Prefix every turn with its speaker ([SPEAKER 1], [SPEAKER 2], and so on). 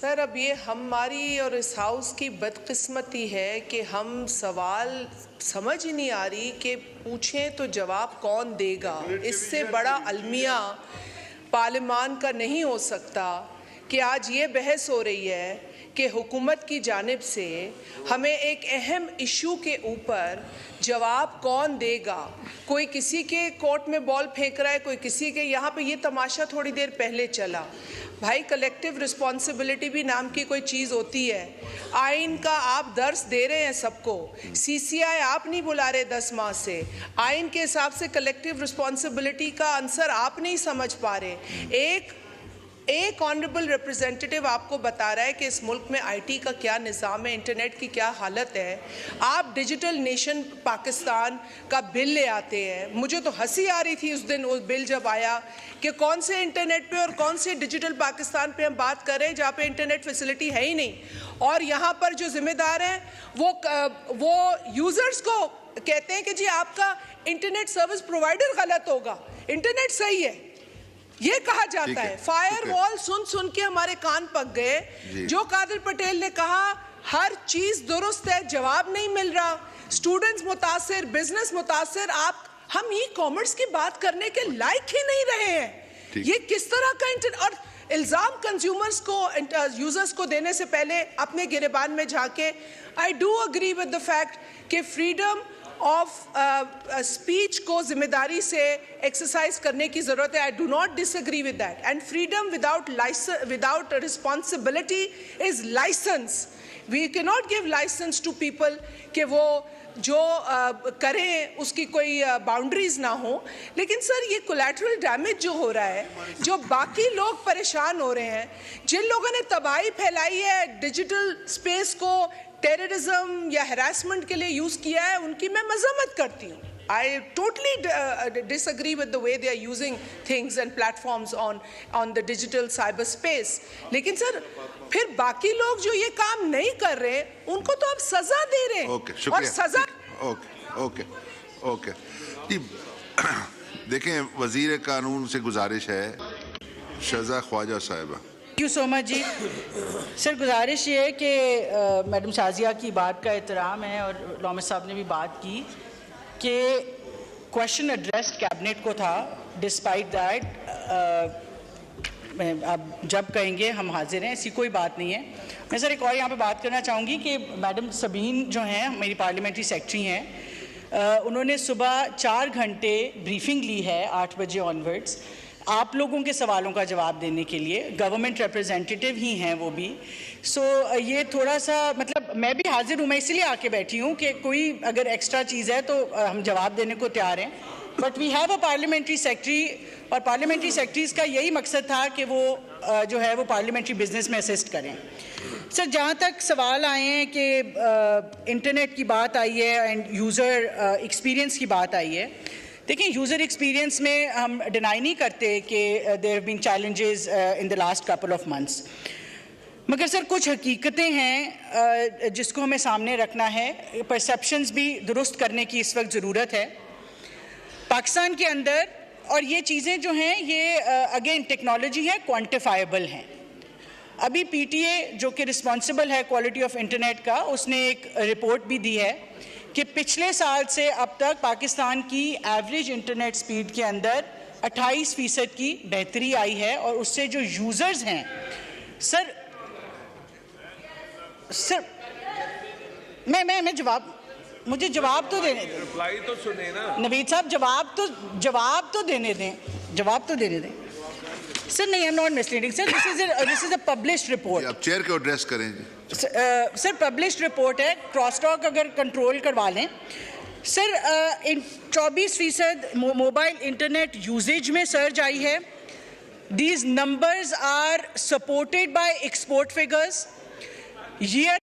[SPEAKER 1] Sir, अब ये हमारी और इस हाउस की बदकिस्मती है कि हम सवाल समझ ही नहीं आ रही कि पूछें तो जवाब कौन देगा। इससे बड़ा अलमिया पार्लियामान का नहीं हो सकता कि आज ये बहस हो रही है कि हुकूमत की जानिब से हमें एक अहम इशू के ऊपर जवाब कौन देगा। कोई किसी के कोर्ट में बॉल फेंक रहा है, कोई किसी के। यहाँ पे ये तमाशा थोड़ी देर पहले चला। भाई, कलेक्टिव रिस्पॉन्सिबिलिटी भी नाम की कोई चीज़ होती है। आइन का आप दर्स दे रहे हैं सबको, CCI आप नहीं बुला रहे 10 माह से। आइन के हिसाब से कलेक्टिव रिस्पॉन्सिबिलिटी का आंसर आप नहीं समझ पा रहे। एक ऑनरेबल रिप्रेजेंटेटिव आपको बता रहा है कि इस मुल्क में IT का क्या निज़ाम है, इंटरनेट की क्या हालत है। आप डिजिटल नेशन पाकिस्तान का बिल ले आते हैं। मुझे तो हंसी आ रही थी उस दिन उस बिल जब आया कि कौन से इंटरनेट पे और कौन से डिजिटल पाकिस्तान पे हम बात कर रहे हैं जहाँ पे इंटरनेट फैसिलिटी है ही नहीं। और यहाँ पर जो जिम्मेदार हैं वो यूज़र्स को कहते हैं कि जी आपका इंटरनेट सर्विस प्रोवाइडर गलत होगा, इंटरनेट सही है, ये कहा जाता है। फायर वॉल सुन के हमारे कान पक गए। जो कादिर पटेल ने कहा हर चीज दुरुस्त है, जवाब नहीं मिल रहा। स्टूडेंट्स मुतासिर, बिजनेस मुतासिर। हम ई कॉमर्स की बात करने के लायक ही नहीं रहे हैं। ये किस तरह का और इल्जाम कंज्यूमर्स को, यूजर्स को देने से पहले अपने गिरेबान में झांके। I do agree with the fact कि फ्रीडम ऑफ स्पीच को जिम्मेदारी से एक्सरसाइज करने की जरूरत है। I do not disagree with that. And freedom without responsibility is licence. We can not give licence to people कि वो जो करें उसकी कोई बाउंड्रीज ना हो। लेकिन सर, ये कोलैटरल डैमेज जो हो रहा है, जो बाकी लोग परेशान हो रहे हैं, जिन लोगों ने तबाही फैलाई है, डिजिटल स्पेस को टेररिज्म या हैरेसमेंट के लिए यूज़ किया है, उनकी मैं मजम्मत करती हूँ। I totally disagree with the way they are using things and platforms on the digital cyberspace. लेकिन सर, फिर बाकी लोग जो ये काम नहीं कर रहे उनको तो आप सजा दे रहे हैं। और सजा
[SPEAKER 2] ओके देखें, वजीर कानून से गुजारिश है, Shehza Khwaja Sahiba.
[SPEAKER 3] Thank you so much ji. Sir, गुजारिश ये है कि मैडम शाजिया की बात का एहतराम है और लॉमर साहब ने भी बात की कि क्वेश्चन एड्रेस्ड कैबिनेट को था। डिस्पाइट दैट अब जब कहेंगे हम हाजिर हैं, ऐसी कोई बात नहीं है। मैं सर एक और यहाँ पे बात करना चाहूँगी कि मैडम सबीन जो हैं, मेरी पार्लियामेंट्री सेक्रेटरी हैं, उन्होंने सुबह 4 घंटे ब्रीफिंग ली है 8 बजे ऑनवर्ड्स, आप लोगों के सवालों का जवाब देने के लिए। गवर्नमेंट रिप्रेजेंटेटिव ही हैं वो भी। ये थोड़ा सा मतलब मैं भी हाजिर हूँ, मैं इसलिए आके बैठी हूँ कि कोई अगर एक्स्ट्रा चीज़ है तो हम जवाब देने को तैयार हैं। But we have a parliamentary secretary, और पार्लियामेंट्री सेक्रेटरीज़ का यही मकसद था कि वो जो है वो पार्लियामेंट्री बिजनेस में असिस्ट करें। सर, जहाँ तक सवाल आए हैं कि इंटरनेट की बात आई है एंड यूज़र एक्सपीरियंस की बात आई है, देखिए यूज़र एक्सपीरियंस में हम डिनाई नहीं करते कि there have been challenges in the last couple of months. मगर सर, कुछ हकीकतें हैं जिसको हमें सामने रखना है। परसेप्शंस भी दुरुस्त करने की इस वक्त ज़रूरत है पाकिस्तान के अंदर। और ये चीज़ें जो हैं ये अगेन टेक्नोलॉजी है, क्वान्टिफाइबल हैं। अभी PTA जो कि रिस्पॉन्सिबल है क्वालिटी ऑफ इंटरनेट का, उसने एक रिपोर्ट भी दी है कि पिछले साल से अब तक पाकिस्तान की एवरेज इंटरनेट स्पीड के अंदर 28% की बेहतरी आई है। और उससे जो यूज़र्स हैं सर मैं मुझे जवाब तो देने दें।
[SPEAKER 4] रिप्लाई तो सुने ना
[SPEAKER 3] नवीद साहब, जवाब तो देने दें। सर नहीं, I am not misleading sir, this is a published report.
[SPEAKER 2] आप चेयर को एड्रेस करें।
[SPEAKER 3] सर पब्लिश्ड रिपोर्ट है, क्रॉस टॉक अगर कंट्रोल करवा लें। सर 24% मोबाइल इंटरनेट यूजेज में सर्ज आई है। These numbers are supported by export figures.